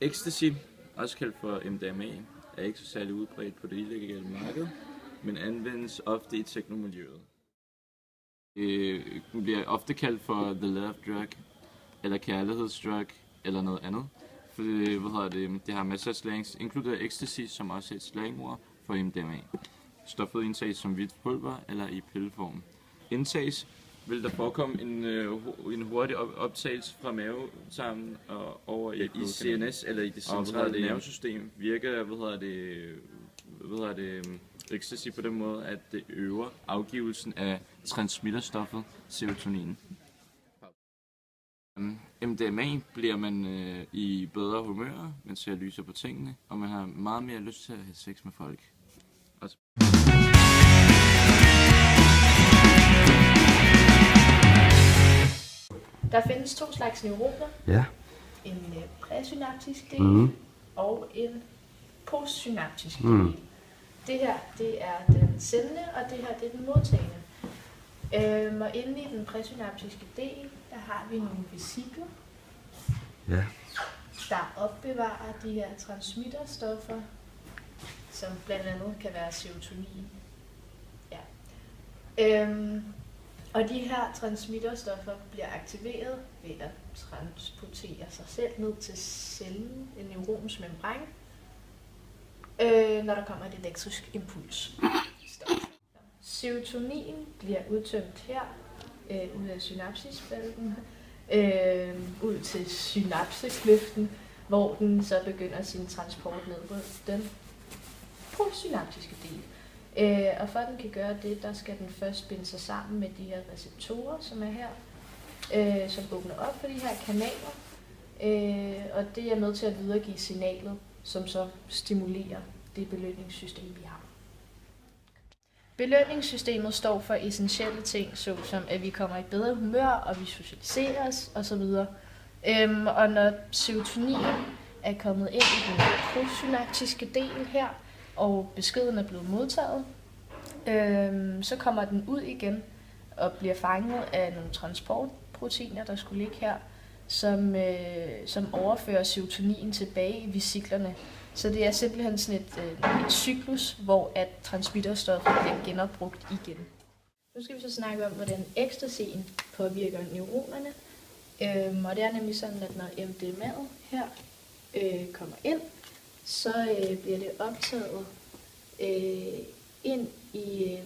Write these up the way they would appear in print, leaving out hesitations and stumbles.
Ecstasy, også kaldt for MDMA, er ikke så særlig udbredt på det illegale marked, men anvendes ofte i teknomiljøet. Det bliver ofte kaldt for the love drug, eller kærlighedsdrug, eller noget andet. For det har masser af slangs, inkluderet ecstasy, som også er et slangord for MDMA. Stoffet indtages som hvidt pulver eller i pilleform. Indtages vil der forekomme en hurtig optagelse fra mavetarmen og over i CNS eller i det centrale nervesystem. Virker ecstasy på den måde, at det øger afgivelsen af transmitterstoffet serotonin. MDMA bliver man i bedre humør, man ser lyser på tingene, og man har meget mere lyst til at have sex med folk. Der findes 2 slags neuroner. Ja. En præsynaptisk del og en postsynaptisk del. Det her, det er den sendende, og det her, det er den modtagende. Og inde i den præsynaptiske del, der har vi nogle vesikler, der opbevarer de her transmitterstoffer, som blandt andet kan være serotonin. Ja. Og de her transmitterstoffer bliver aktiveret ved at transportere sig selv ned til cellen, en neurons membran, når der kommer et elektrisk impuls. Serotonin bliver udtømt her, ud af synapsisfelten, ud til synapsekløften, hvor den så begynder sin transport ned på den postsynaptiske del. Og for at den kan gøre det, der skal den først binde sig sammen med de her receptorer, som er her, som åbner op for de her kanaler, og det er med til at videregive signalet, som så stimulerer det belønningssystem, vi har. Belønningssystemet står for essentielle ting, såsom at vi kommer i bedre humør, og vi socialiserer os osv. Og når serotonin er kommet ind i den postsynaptiske del her, og beskeden er blevet modtaget, så kommer den ud igen og bliver fanget af nogle transportproteiner, der skulle ligge her, som overfører serotonin tilbage i vesiklerne. Så det er simpelthen sådan et cyklus, hvor at transmitterstoffet bliver genopbrugt igen. Nu skal vi så snakke om, hvordan ecstasien påvirker neuronerne. Og det er nemlig sådan, at når MDMA'et her kommer ind, så bliver det optaget ind i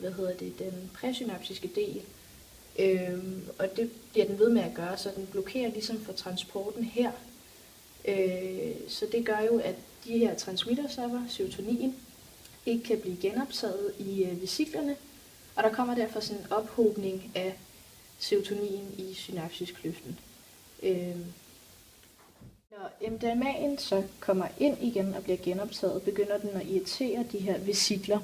den præsynaptiske del. Og det bliver den ved med at gøre, så den blokerer ligesom for transporten her. Så det gør jo, at de her transmitterstoffer, serotonin, ikke kan blive genoptaget i vesiklerne, og der kommer derfor sådan en ophobning af serotonin i synapsiskløften. Når MDMA'en så kommer ind igen og bliver genoptaget, begynder den at irritere de her vesikler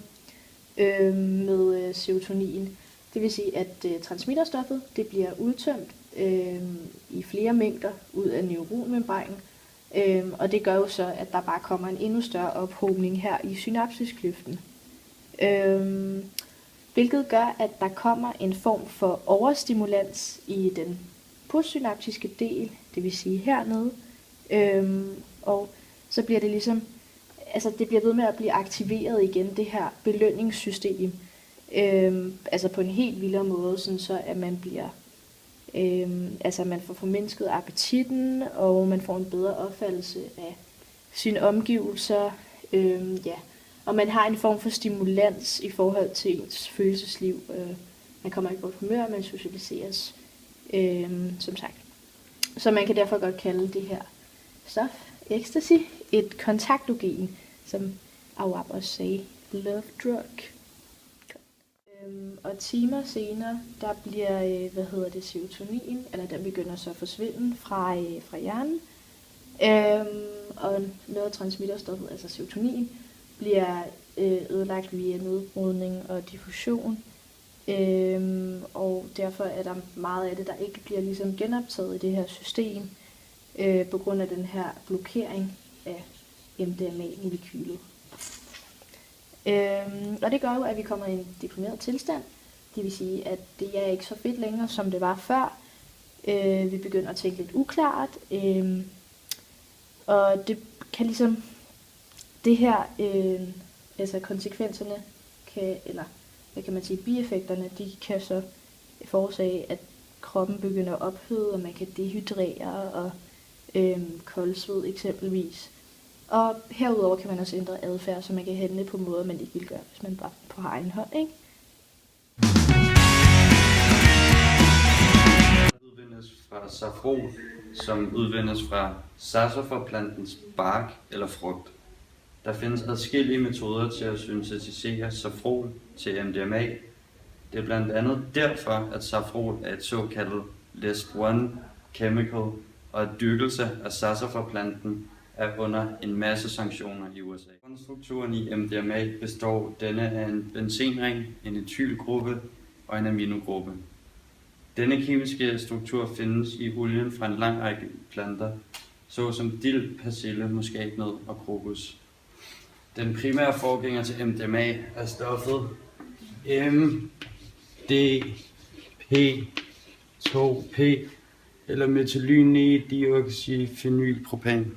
med serotonin. Det vil sige, at transmitterstoffet det bliver udtømt i flere mængder ud af neuronmembranen, og det gør jo så, at der bare kommer en endnu større ophobning her i synapsiskløften. Hvilket gør, at der kommer en form for overstimulans i den postsynaptiske del, det vil sige hernede, og så bliver det ligesom, altså det bliver ved med at blive aktiveret igen, det her belønningssystem, altså på en helt vildere måde, sådan så at man bliver, altså man får formindsket appetitten, og man får en bedre opfattelse af sine omgivelser, og man har en form for stimulans i forhold til ens følelsesliv. Man kommer i godt humør, man socialiseres, som sagt. Så man kan derfor godt kalde det her stof, ecstasy, et kontaktogen, som Awab også sagde, love drug. Og timer senere, der bliver, serotonin, eller den begynder så at forsvinde fra hjernen. Og noget af transmitterstoffet, altså serotonin, bliver ødelagt via nedbrydning og diffusion. Og derfor er der meget af det, der ikke bliver ligesom genoptaget i det her system, på grund af den her blokering af MDMA-molekylet. Og det gør jo, at vi kommer i en deprimeret tilstand. Det vil sige, at det er ikke så fedt længere, som det var før. Vi begynder at tænke lidt uklart. Og det kan ligesom det her, altså konsekvenserne, eller hvad kan man sige, bieffekterne, de kan så forårsage, at kroppen begynder at ophede, og man kan dehydrere og koldsved eksempelvis. Og herudover kan man også ændre adfærd, så man kan handle på måder, man ikke ville gøre, hvis man var på egen hånd, ikke? Udvindes fra safrol, som udvindes fra saxofrøplantens bark eller frugt. Der findes adskillige metoder til at syntetisere safrol til MDMA. Det er blandt andet derfor, at safrol er et såkaldt List 1 chemical, og at dyrkelse af saxofrøplanten er under en masse sanktioner i USA. Grundstrukturen i MDMA består denne af en benzenring, en etylgruppe og en aminogruppe. Denne kemiske struktur findes i olien fra en lang række planter, såsom dild, persille, muskatnød og krokus. Den primære forgænger til MDMA er stoffet MDP2P eller metylynedioxyphenylpropan.